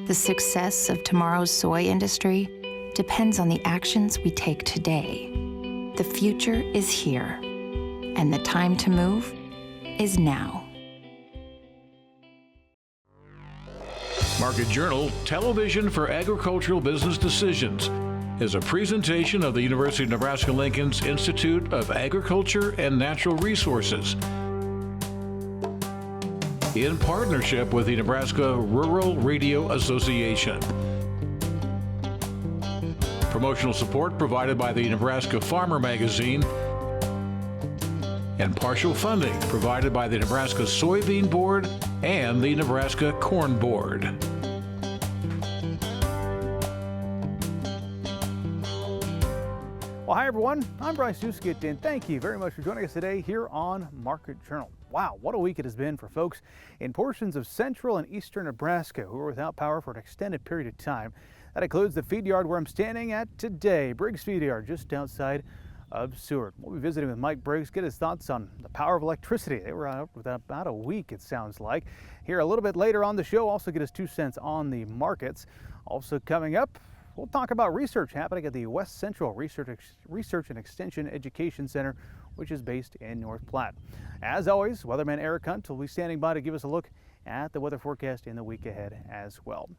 The success of tomorrow's soy industry depends on the actions we take today. The future is here, and the time to move is now. Market Journal Television for Agricultural Business Decisions is a presentation of the University of Nebraska-Lincoln's Institute of Agriculture and Natural Resources in partnership with the Nebraska Rural Radio Association. Promotional support provided by the Nebraska Farmer Magazine and partial funding provided by the Nebraska Soybean Board and the Nebraska Corn Board. Well, hi everyone, I'm Bryce Duskett, and thank you very much for joining us today here on Market Journal. Wow, what a week it has been for folks in portions of central and eastern Nebraska who are without power for an extended period of time. That includes the feed yard where I'm standing at today, Briggs Feed Yard, just outside of Seward. We'll be visiting with Mike Briggs, get his thoughts on the power of electricity. They were out with about a week, it sounds like. Here a little bit later on the show, also get his 2 cents on the markets. Also coming up, we'll talk about research happening at the West Central Research and Extension Education Center, which is based in North Platte. As always, weatherman Eric Hunt will be standing by to give us a look at the weather forecast in the week ahead as well.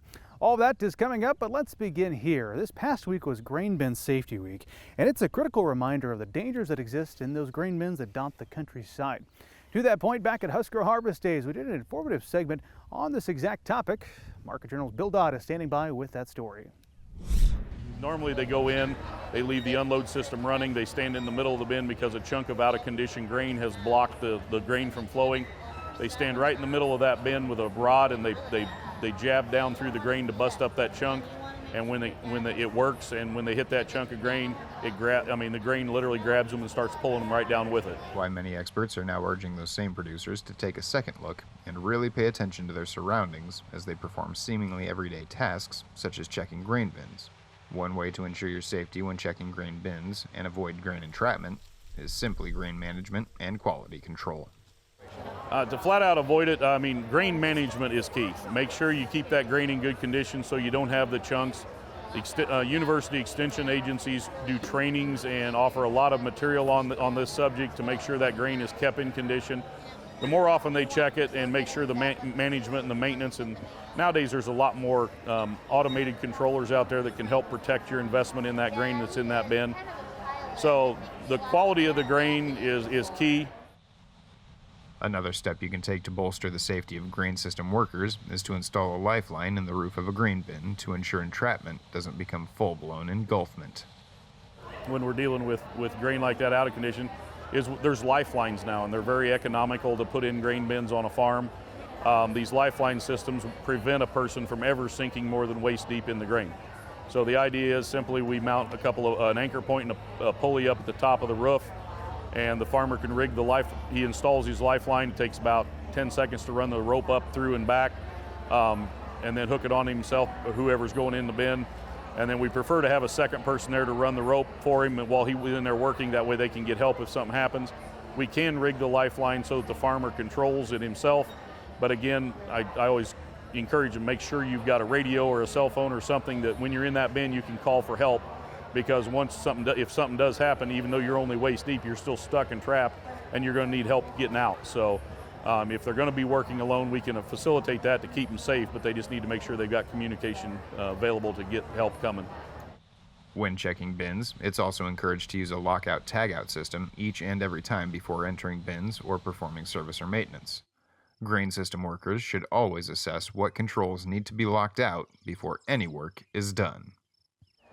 All that is coming up, but let's begin here. This past week was Grain Bin Safety Week, and it's a critical reminder of the dangers that exist in those grain bins that dot the countryside. To that point, back at Husker Harvest Days, we did an informative segment on this exact topic. Market Journal's Bill Dodd is standing by with that story. Normally they go in, they leave the unload system running, they stand in the middle of the bin because a chunk of out of condition grain has blocked the grain from flowing. They stand right in the middle of that bin with a rod and they jab down through the grain to bust up that chunk. And when it works, and when they hit that chunk of grain, the grain literally grabs them and starts pulling them right down with it. Why many experts are now urging those same producers to take a second look and really pay attention to their surroundings as they perform seemingly everyday tasks, such as checking grain bins. One way to ensure your safety when checking grain bins and avoid grain entrapment is simply grain management and quality control. To flat out avoid it, grain management is key. Make sure you keep that grain in good condition so you don't have the chunks. University extension agencies do trainings and offer a lot of material on this subject to make sure that grain is kept in condition. The more often they check it and make sure the management and the maintenance, and nowadays there's a lot more automated controllers out there that can help protect your investment in that grain that's in that bin. So the quality of the grain is key. Another step you can take to bolster the safety of grain system workers is to install a lifeline in the roof of a grain bin to ensure entrapment doesn't become full-blown engulfment. When we're dealing with grain like that out of condition, there's lifelines now, and they're very economical to put in grain bins on a farm. These lifeline systems prevent a person from ever sinking more than waist deep in the grain. So the idea is simply we mount an anchor point and a pulley up at the top of the roof, and the farmer can rig he installs his lifeline. It takes about 10 seconds to run the rope up through and back, and then hook it on himself or whoever's going in the bin. And then we prefer to have a second person there to run the rope for him while he's in there working. That way they can get help if something happens. We can rig the lifeline so that the farmer controls it himself. But again, I always encourage them, make sure you've got a radio or a cell phone or something that when you're in that bin you can call for help. Because if something does happen, even though you're only waist deep, you're still stuck and trapped, and you're going to need help getting out. So if they're going to be working alone, we can facilitate that to keep them safe, but they just need to make sure they've got communication available to get help coming. When checking bins, it's also encouraged to use a lockout-tagout system each and every time before entering bins or performing service or maintenance. Grain system workers should always assess what controls need to be locked out before any work is done.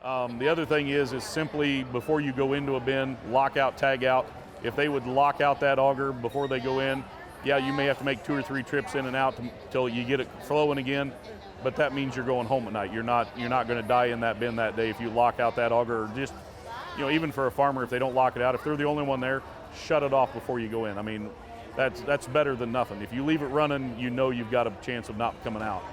The other thing is simply before you go into a bin, lock out, tag out. If they would lock out that auger before they go in, yeah, you may have to make 2 or 3 trips in and out until you get it flowing again, but that means you're going home at night. You're not going to die in that bin that day if you lock out that auger. Or just, even for a farmer, if they don't lock it out, if they're the only one there, shut it off before you go in. That's better than nothing. If you leave it running, you've got a chance of not coming out.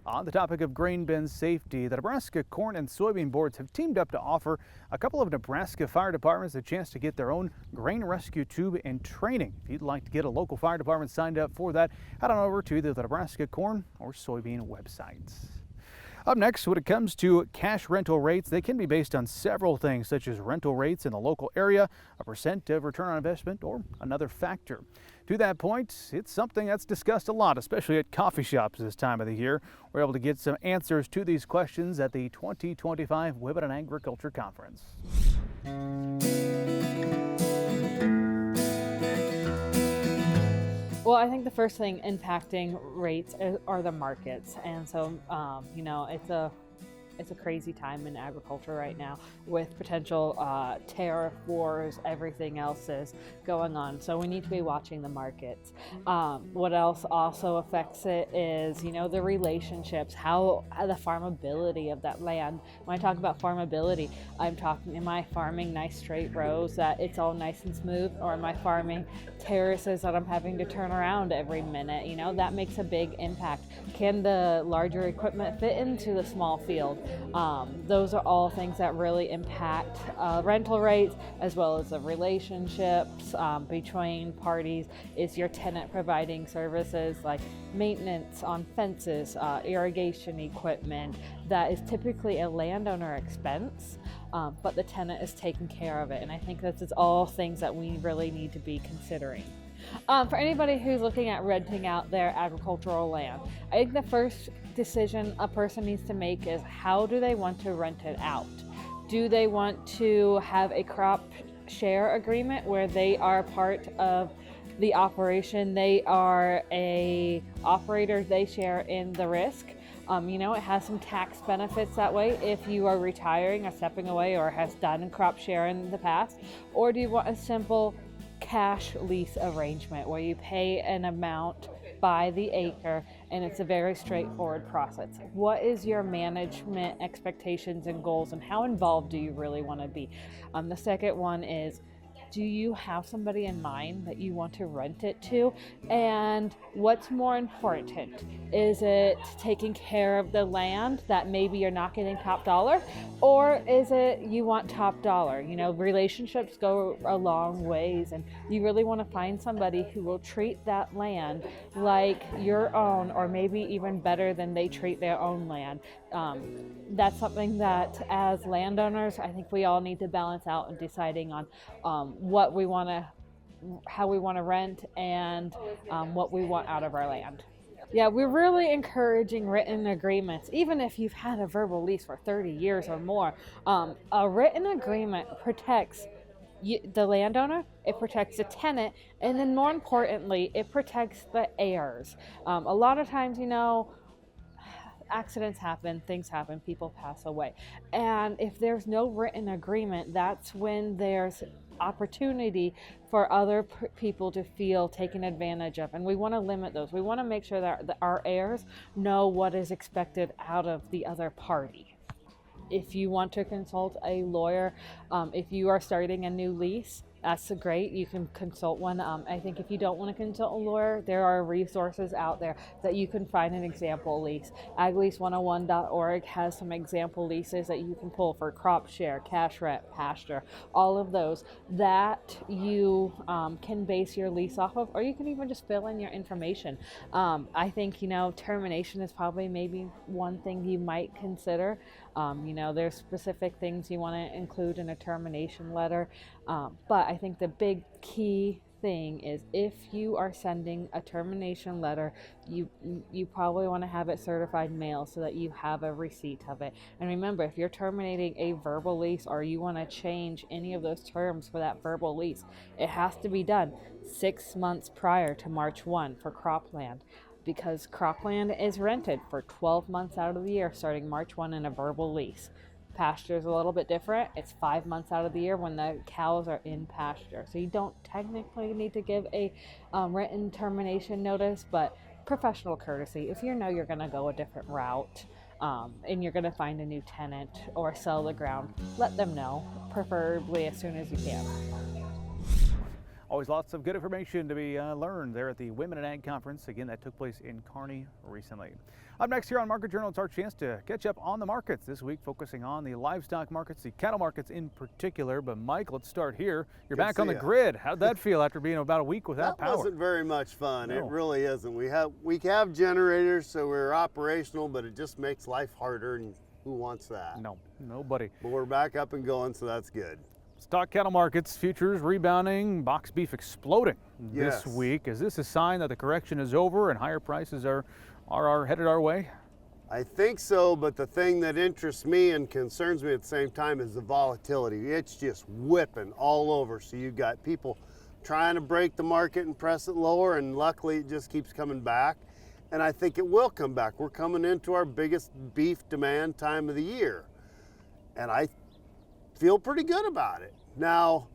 On the topic of grain bin safety, the Nebraska Corn and Soybean Boards have teamed up to offer a couple of Nebraska fire departments a chance to get their own grain rescue tube and training. If you'd like to get a local fire department signed up for that, head on over to either the Nebraska Corn or Soybean websites. Up next, when it comes to cash rental rates, they can be based on several things, such as rental rates in the local area, a percent of return on investment, or another factor. To that point, it's something that's discussed a lot, especially at coffee shops this time of the year. We're able to get some answers to these questions at the 2025 Women in Agriculture Conference. Well, I think the first thing impacting rates are the markets, and so it's a crazy time in agriculture right now with potential tariff wars, everything else is going on. So we need to be watching the markets. What else also affects it is, the relationships, how the farmability of that land. When I talk about farmability, I'm talking, am I farming nice straight rows that it's all nice and smooth, or am I farming terraces that I'm having to turn around every minute? That makes a big impact. Can the larger equipment fit into the small field? Those are all things that really impact rental rates, as well as the relationships between parties. Is your tenant providing services like maintenance on fences, irrigation equipment that is typically a landowner expense, but the tenant is taking care of it? And I think this is all things that we really need to be considering. For anybody who's looking at renting out their agricultural land, I think the first decision a person needs to make is, how do they want to rent it out? Do they want to have a crop share agreement where they are part of the operation, they are a operator, they share in the risk? It has some tax benefits that way if you are retiring or stepping away or has done crop share in the past. Or do you want a simple cash lease arrangement where you pay an amount by the acre and it's a very straightforward process? What is your management expectations and goals, and how involved do you really want to be? The second one is, do you have somebody in mind that you want to rent it to? And what's more important? Is it taking care of the land that maybe you're not getting top dollar? Or is it you want top dollar? Relationships go a long ways, and you really want to find somebody who will treat that land like your own, or maybe even better than they treat their own land. That's something that as landowners, I think we all need to balance out in deciding on what we want to, how we want to rent, and what we want out of our land. Yeah, we're really encouraging written agreements, even if you've had a verbal lease for 30 years or more. A written agreement protects the landowner, it protects the tenant, and then more importantly, it protects the heirs. A lot of times, accidents happen, things happen, people pass away. And if there's no written agreement, that's when there's opportunity for other people to feel taken advantage of. And we want to limit those. We want to make sure that our heirs know what is expected out of the other party. If you want to consult a lawyer, if you are starting a new lease, that's great. You can consult one. I think if you don't want to consult a lawyer, there are resources out there that you can find an example lease. aglease101.org has some example leases that you can pull for crop share, cash rent, pasture, all of those that you can base your lease off of, or you can even just fill in your information. I think, termination is probably maybe one thing you might consider. There's specific things you want to include in a termination letter. But I think the big key thing is, if you are sending a termination letter, you probably want to have it certified mail so that you have a receipt of it. And remember, if you're terminating a verbal lease or you want to change any of those terms for that verbal lease, it has to be done 6 months prior to March 1 for cropland, because cropland is rented for 12 months out of the year starting March 1 in a verbal lease. Pasture is a little bit different. It's 5 months out of the year when the cows are in pasture. So you don't technically need to give a written termination notice, but professional courtesy. If you're going to go a different route and you're going to find a new tenant or sell the ground, let them know, preferably as soon as you can. Always lots of good information to be learned there at the Women in Ag Conference. Again, that took place in Kearney recently. Up next here on Market Journal, it's our chance to catch up on the markets this week, focusing on the livestock markets, the cattle markets in particular. But Mike, let's start here. You're back on the grid. How'd that feel after being about a week without power? That wasn't very much fun. No. It really isn't. We have generators, so we're operational, but it just makes life harder, and who wants that? No, nobody. But we're back up and going, so that's good. Stock cattle markets, futures rebounding, box beef exploding this Yes. week. Is this a sign that the correction is over and higher prices are headed our way? I think so, but the thing that interests me and concerns me at the same time is the volatility. It's just whipping all over. So you've got people trying to break the market and press it lower, and luckily it just keeps coming back. And I think it will come back. We're coming into our biggest beef demand time of the year. And I feel pretty good about it. Now,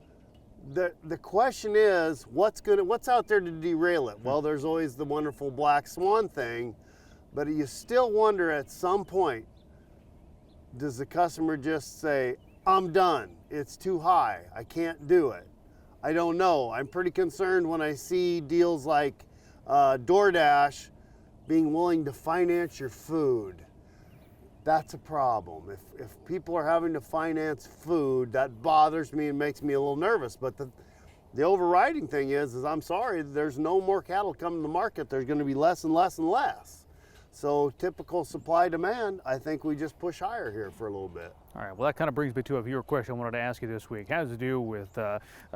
the question is, what's out there to derail it? Well, there's always the wonderful black swan thing, but you still wonder at some point, does the customer just say, I'm done, it's too high, I can't do it? I don't know. I'm pretty concerned when I see deals like DoorDash being willing to finance your food. That's a problem. If people are having to finance food, that bothers me and makes me a little nervous. But the overriding thing is I'm sorry, there's no more cattle coming to the market. There's going to be less and less and less. So typical supply demand, I think we just push higher here for a little bit. All right, well, that kind of brings me to a viewer question I wanted to ask you this week. It has to do with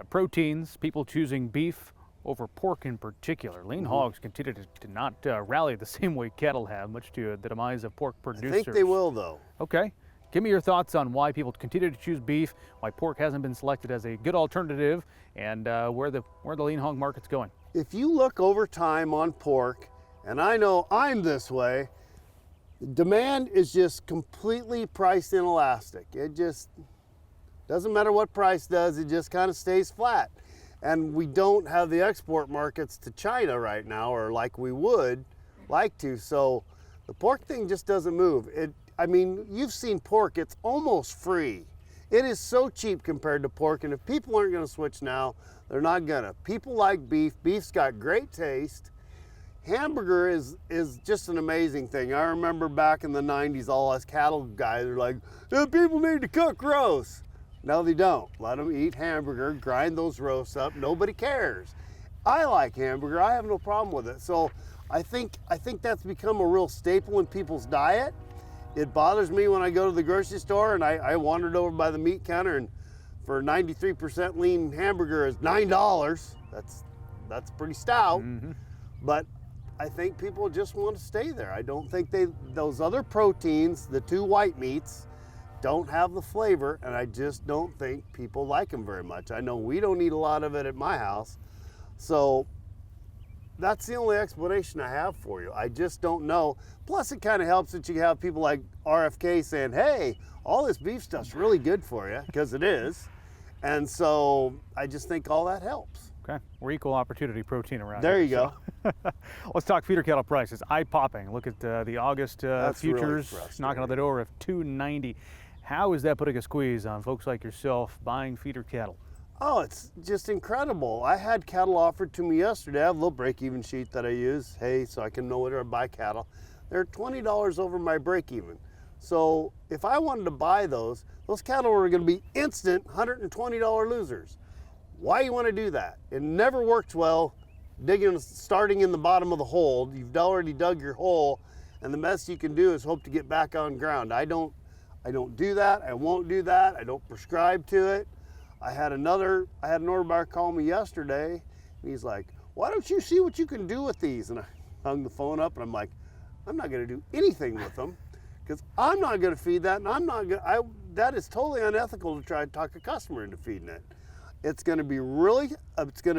proteins, people choosing beef over pork in particular. Lean hogs continue to not rally the same way cattle have, much to the demise of pork producers. I think they will, though. Okay. Give me your thoughts on why people continue to choose beef, why pork hasn't been selected as a good alternative, and where the lean hog market's going. If you look over time on pork, and I know I'm this way, demand is just completely price inelastic. It just doesn't matter what price does, it just kind of stays flat. And we don't have the export markets to China right now, or like we would like to. So the pork thing just doesn't move. I mean, you've seen pork, it's almost free. It is so cheap compared to pork, and if people aren't gonna switch now, they're not gonna. People like beef. Beef's got great taste. Hamburger is just an amazing thing. I remember back in the 90s, all us cattle guys are like, people need to cook roast. No, they don't. Let them eat hamburger, grind those roasts up. Nobody cares. I like hamburger. I have no problem with it. So I think that's become a real staple in people's diet. It bothers me when I go to the grocery store and I wandered over by the meat counter, and for 93% lean hamburger is $9. That's pretty stout. But I think people just want to stay there. I don't think those other proteins, the two white meats, don't have the flavor, and I just don't think people like them very much. I know we don't eat a lot of it at my house, so that's the only explanation I have for you. I just don't know. Plus, it kind of helps that you have people like RFK saying, hey, all this beef stuff's really good for you, because it is. And so I just think all that helps. Okay, we're equal opportunity protein around There here. you go. Let's talk feeder cattle prices. Eye-popping. Look at the August That's really futures frustrating. knocking on the door of $290. How is that putting a squeeze on folks like yourself buying feeder cattle? Oh, it's just incredible. I had cattle offered to me yesterday. I have a little break-even sheet that I use, so I can know where to buy cattle. They're $20 over my break-even. So if I wanted to buy those cattle were going to be instant $120 losers. Why you want to do that? It never works well starting in the bottom of the hole. You've already dug your hole, and the best you can do is hope to get back on ground. I don't do that. I won't do that. I don't prescribe to it. I had an order buyer call me yesterday, and he's like, why don't you see what you can do with these? And I hung the phone up, and I'm like, I'm not going to do anything with them, because I'm not going to feed that, and that is totally unethical to try to talk a customer into feeding it. It's going to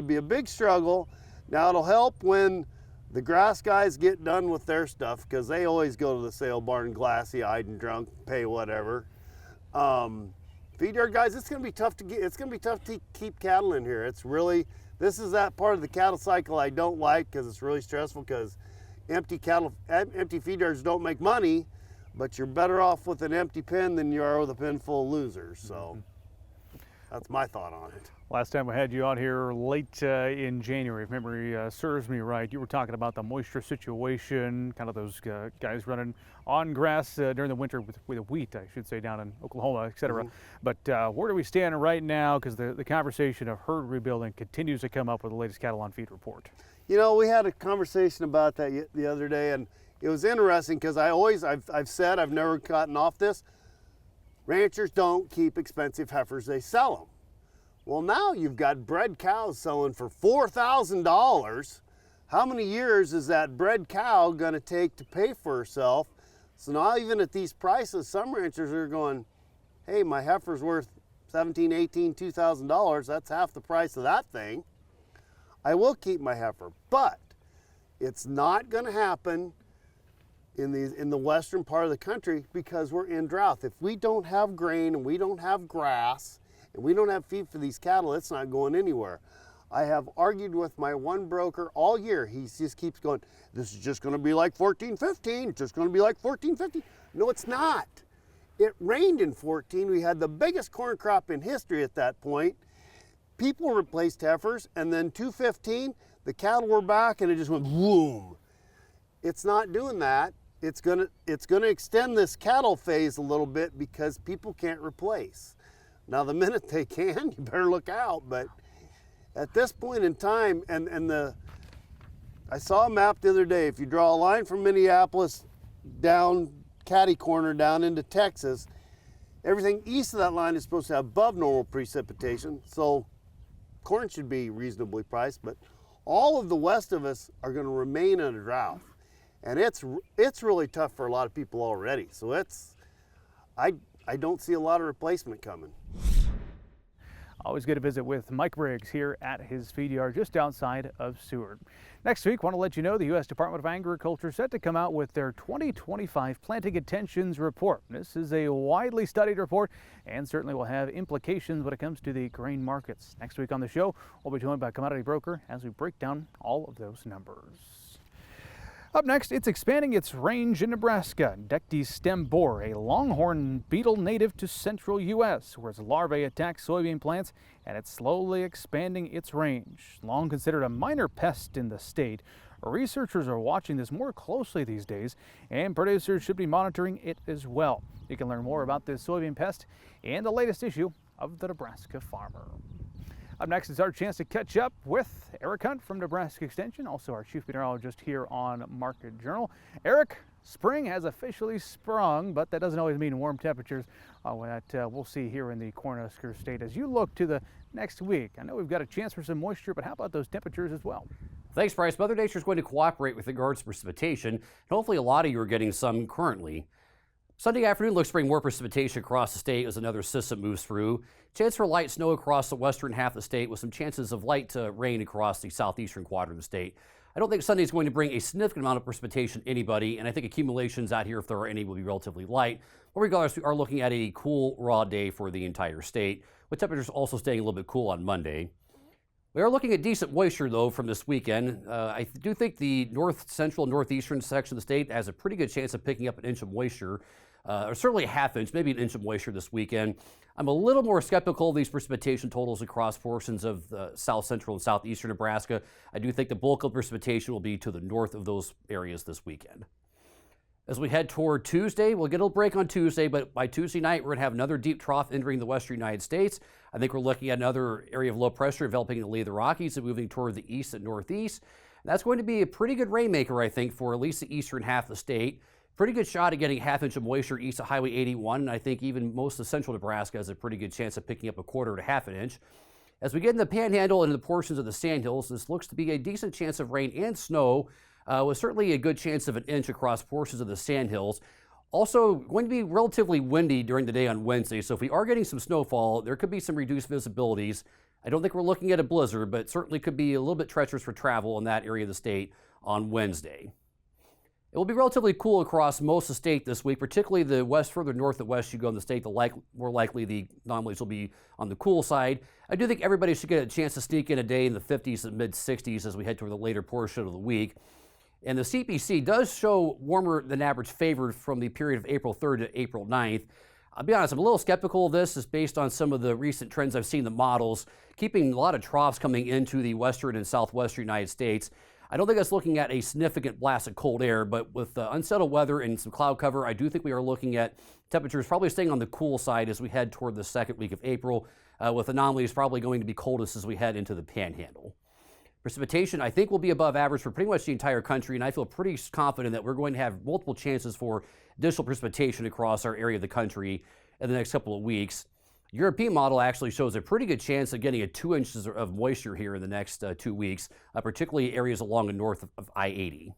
be a big struggle. Now, it'll help when the grass guys get done with their stuff, because they always go to the sale barn glassy-eyed and drunk, pay whatever. Feed yard guys, it's going to be tough to keep cattle in here. This is that part of the cattle cycle I don't like, because it's really stressful, because empty feed yards don't make money, but you're better off with an empty pen than you are with a pen full of losers. So. That's my thought on it. Last time we had you out here late in January, if memory serves me right, you were talking about the moisture situation, kind of those guys running on grass during the winter with wheat, I should say, down in Oklahoma, et cetera. But where do we stand right now? Because the conversation of herd rebuilding continues to come up with the latest Cattle on Feed report. You know, we had a conversation about that the other day, and it was interesting because I've said, I've never gotten off this, ranchers don't keep expensive heifers, they sell them. Well, now you've got bred cows selling for $4,000. How many years is that bred cow going to take to pay for herself? So now even at these prices, some ranchers are going, hey, my heifer's worth $1,700, $1,800, $2,000. That's half the price of that thing. I will keep my heifer, but it's not going to happen in the western part of the country because we're in drought. If we don't have grain and we don't have grass and we don't have feed for these cattle, it's not going anywhere. I have argued with my one broker all year. He just keeps going, this is just going to be like 14-15. It's just going to be like 14-15. No, it's not. It rained in 14. We had the biggest corn crop in history at that point. People replaced heifers, and then 215, the cattle were back, and it just went boom. It's not doing that. It's gonna extend this cattle phase a little bit because people can't replace. Now, the minute they can, you better look out. But at this point in time, I saw a map the other day. If you draw a line from Minneapolis down catty corner down into Texas, everything east of that line is supposed to have above normal precipitation. So corn should be reasonably priced, but all of the west of us are going to remain in a drought. And it's really tough for a lot of people already. So I don't see a lot of replacement coming. Always good to visit with Mike Briggs here at his feed yard just outside of Seward. Next week, want to let you know the U.S. Department of Agriculture is set to come out with their 2025 Planting Intentions Report. This is a widely studied report and certainly will have implications when it comes to the grain markets. Next week on the show, we'll be joined by a commodity broker as we break down all of those numbers. Up next, it's expanding its range in Nebraska. Dectes stem borer, a longhorn beetle native to central U.S., where its larvae attack soybean plants, and it's slowly expanding its range. Long considered a minor pest in the state, researchers are watching this more closely these days, and producers should be monitoring it as well. You can learn more about this soybean pest in the latest issue of the Nebraska Farmer. Up next is our chance to catch up with Eric Hunt from Nebraska Extension, also our chief meteorologist here on Market Journal. Eric, spring has officially sprung, but that doesn't always mean warm temperatures. We'll see here in the Cornhusker State as you look to the next week. I know we've got a chance for some moisture, but how about those temperatures as well? Thanks, Bryce. Mother Nature is going to cooperate with regards to precipitation, and hopefully a lot of you are getting some currently. Sunday afternoon looks to bring more precipitation across the state as another system moves through. Chance for light snow across the western half of the state with some chances of light rain across the southeastern quadrant of the state. I don't think Sunday is going to bring a significant amount of precipitation to anybody, and I think accumulations out here, if there are any, will be relatively light. But regardless, we are looking at a cool, raw day for the entire state, with temperatures also staying a little bit cool on Monday. We are looking at decent moisture, though, from this weekend. I do think the north central, northeastern section of the state has a pretty good chance of picking up an inch of moisture, or certainly a half inch, maybe an inch of moisture this weekend. I'm a little more skeptical of these precipitation totals across portions of south central and southeastern Nebraska. I do think the bulk of precipitation will be to the north of those areas this weekend. As we head toward Tuesday, we'll get a little break on Tuesday, but by Tuesday night, we're going to have another deep trough entering the western United States. I think we're looking at another area of low pressure developing in the lee of the Rockies and moving toward the east and northeast. And that's going to be a pretty good rainmaker, I think, for at least the eastern half of the state. Pretty good shot at getting half inch of moisture east of Highway 81, and I think even most of central Nebraska has a pretty good chance of picking up a quarter to half an inch. As we get in the Panhandle and into the portions of the Sandhills, this looks to be a decent chance of rain and snow, with certainly a good chance of an inch across portions of the Sandhills. Also going to be relatively windy during the day on Wednesday, so if we are getting some snowfall, there could be some reduced visibilities. I don't think we're looking at a blizzard, but certainly could be a little bit treacherous for travel in that area of the state on Wednesday. It will be relatively cool across most of the state this week, particularly the west, further north the west you go in the state, more likely the anomalies will be on the cool side. I do think everybody should get a chance to sneak in a day in the 50s and mid-60s as we head toward the later portion of the week. And the CPC does show warmer than average favor from the period of April 3rd to April 9th. I'll be honest, I'm a little skeptical of this, just based on some of the recent trends I've seen in the models, keeping a lot of troughs coming into the western and southwestern United States. I don't think that's looking at a significant blast of cold air, but with unsettled weather and some cloud cover, I do think we are looking at temperatures probably staying on the cool side as we head toward the second week of April, with anomalies probably going to be coldest as we head into the Panhandle. Precipitation, I think, will be above average for pretty much the entire country, and I feel pretty confident that we're going to have multiple chances for additional precipitation across our area of the country in the next couple of weeks. European model actually shows a pretty good chance of getting 2 inches of moisture here in the next 2 weeks, particularly areas along the north of I-80.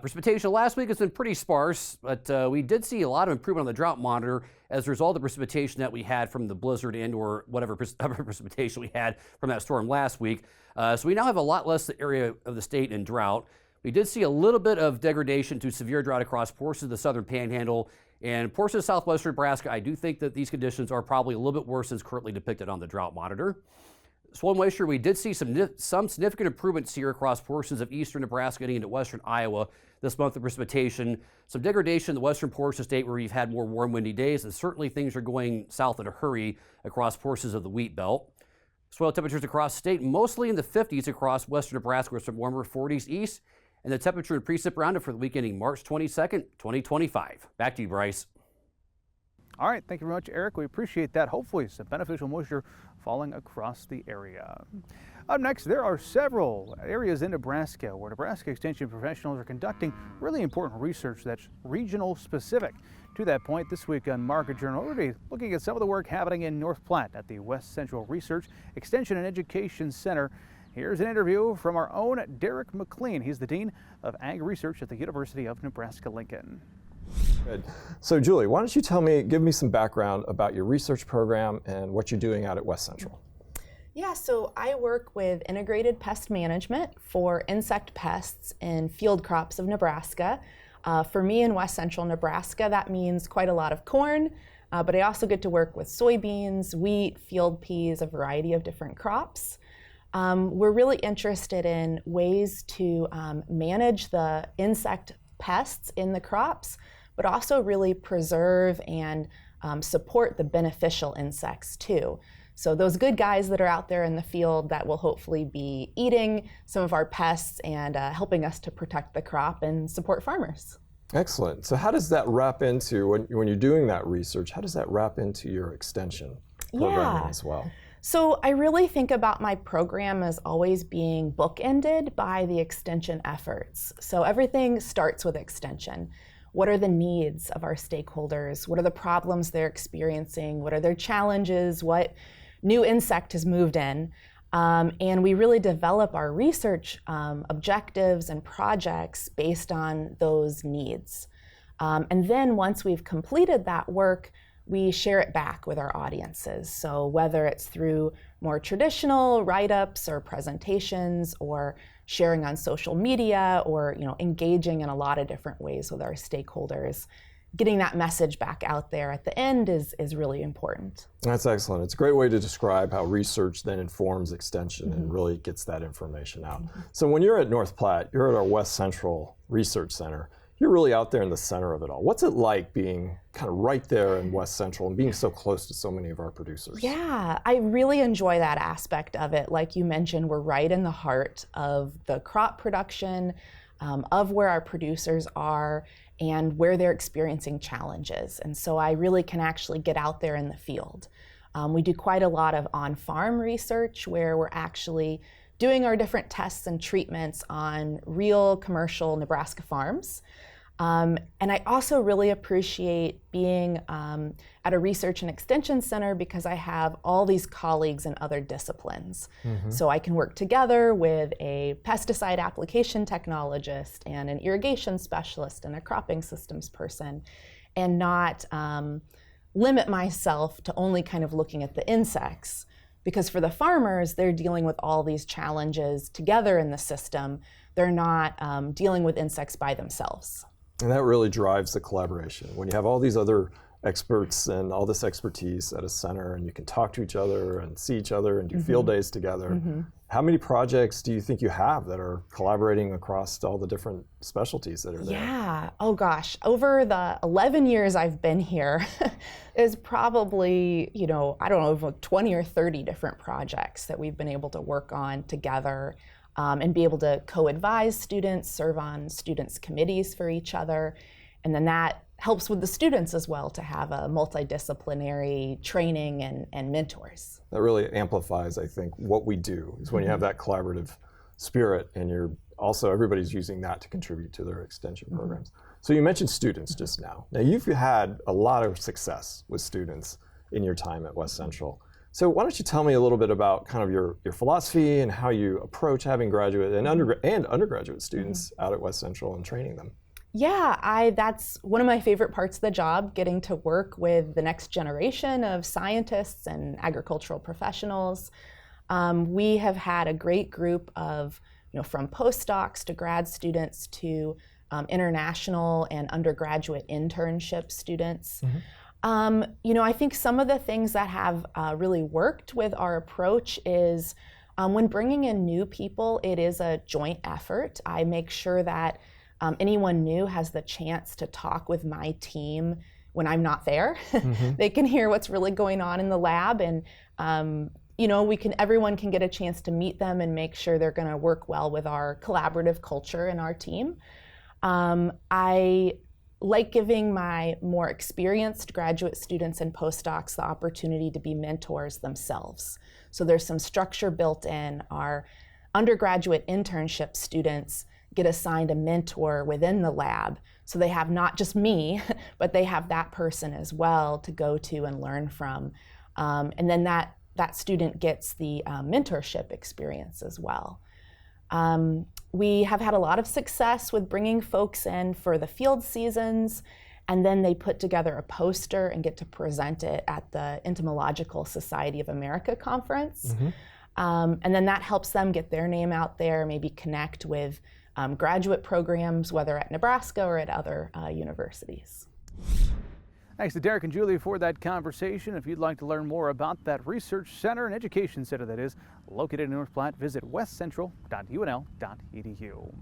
Precipitation last week has been pretty sparse, but we did see a lot of improvement on the drought monitor as a result of the precipitation that we had from the blizzard and or whatever precipitation we had from that storm last week. So we now have a lot less area of the state in drought. We did see a little bit of degradation to severe drought across portions of the southern panhandle and portions of southwestern Nebraska. I do think that these conditions are probably a little bit worse than is currently depicted on the drought monitor. Soil moisture, we did see some significant improvements here across portions of eastern Nebraska getting into western Iowa this month of precipitation. Some degradation in the western portion of the state where we've had more warm, windy days, and certainly things are going south in a hurry across portions of the wheat belt. Soil temperatures across the state mostly in the 50s across western Nebraska with some warmer 40s east, and the temperature and precip rounded for the week ending March 22nd, 2025. Back to you, Bryce. All right, thank you very much, Eric. We appreciate that. Hopefully some beneficial moisture falling across the area. Up next, there are several areas in Nebraska where Nebraska Extension professionals are conducting really important research that's regional specific. To that point, this week on Market Journal, we're going to be looking at some of the work happening in North Platte at the West Central Research, Extension and Education Center. Here's an interview from our own Derek McLean. He's the Dean of Ag Research at the University of Nebraska-Lincoln. Good. So Julie, why don't you give me some background about your research program and what you're doing out at West Central? Yeah, so I work with integrated pest management for insect pests in field crops of Nebraska. For me in West Central Nebraska, that means quite a lot of corn, but I also get to work with soybeans, wheat, field peas, a variety of different crops. We're really interested in ways to manage the insect pests in the crops, but also really preserve and support the beneficial insects too. So those good guys that are out there in the field that will hopefully be eating some of our pests and helping us to protect the crop and support farmers. Excellent. So how does that wrap into, when you're doing that research, how does that wrap into your extension programming as well? So I really think about my program as always being bookended by the extension efforts. So everything starts with extension. What are the needs of our stakeholders? What are the problems they're experiencing? What are their challenges? What new insect has moved in? And we really develop our research objectives and projects based on those needs. And then once we've completed that work, we share it back with our audiences. So whether it's through more traditional write-ups or presentations or sharing on social media or engaging in a lot of different ways with our stakeholders, getting that message back out there at the end is really important. That's excellent. It's a great way to describe how research then informs extension and really gets that information out. So when you're at North Platte, you're at our West Central Research Center. You're really out there in the center of it all. What's it like being kind of right there in West Central and being so close to so many of our producers? Yeah, I really enjoy that aspect of it. Like you mentioned, we're right in the heart of the crop production, of where our producers are and where they're experiencing challenges. And so I really can actually get out there in the field. We do quite a lot of on-farm research where we're actually doing our different tests and treatments on real commercial Nebraska farms. And I also really appreciate being at a research and extension center because I have all these colleagues in other disciplines. So I can work together with a pesticide application technologist and an irrigation specialist and a cropping systems person and not limit myself to only kind of looking at the insects. Because for the farmers, they're dealing with all these challenges together in the system. They're not dealing with insects by themselves. And that really drives the collaboration. When you have all these other experts and all this expertise at a center, and you can talk to each other and see each other and do field days together. How many projects do you think you have that are collaborating across all the different specialties that are there? Yeah, oh gosh, over the 11 years I've been here, is probably, I don't know, over 20 or 30 different projects that we've been able to work on together and be able to co-advise students, serve on students' committees for each other. And then that helps with the students as well to have a multidisciplinary training and mentors. That really amplifies, I think, what we do, is when you have that collaborative spirit and everybody's using that to contribute to their extension programs. So you mentioned students just now. Now you've had a lot of success with students in your time at West Central. So why don't you tell me a little bit about kind of your philosophy and how you approach having graduate and undergraduate students out at West Central and training them? Yeah, that's one of my favorite parts of the job, getting to work with the next generation of scientists and agricultural professionals. We have had a great group of, from postdocs to grad students to international and undergraduate internship students. I think some of the things that have really worked with our approach is when bringing in new people, it is a joint effort. I make sure that anyone new has the chance to talk with my team when I'm not there. They can hear what's really going on in the lab, and everyone can get a chance to meet them and make sure they're going to work well with our collaborative culture in our team. I like giving my more experienced graduate students and postdocs the opportunity to be mentors themselves. So there's some structure built in. Our undergraduate internship students get assigned a mentor within the lab. So they have not just me, but they have that person as well to go to and learn from. And then that student gets the mentorship experience as well. We have had a lot of success with bringing folks in for the field seasons, and then they put together a poster and get to present it at the Entomological Society of America conference. And then that helps them get their name out there, maybe connect with graduate programs, whether at Nebraska or at other universities. Thanks to Derek and Julie for that conversation. If you'd like to learn more about that research center and education center that is located in North Platte, visit westcentral.unl.edu.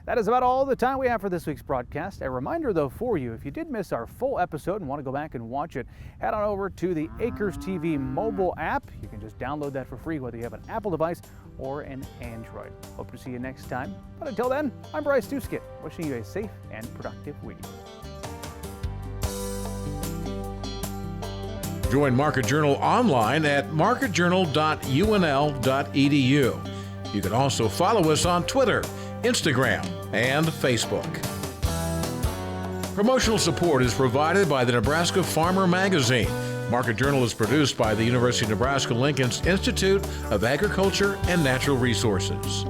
That is about all the time we have for this week's broadcast. A reminder, though, for you, if you did miss our full episode and want to go back and watch it, head on over to the Acres TV mobile app. You can just download that for free, whether you have an Apple device or an Android. Hope to see you next time. But until then, I'm Bryce Duskett, wishing you a safe and productive week. Join Market Journal online at marketjournal.unl.edu. You can also follow us on Twitter, Instagram, and Facebook. Promotional support is provided by the Nebraska Farmer Magazine. Market Journal is produced by the University of Nebraska-Lincoln's Institute of Agriculture and Natural Resources.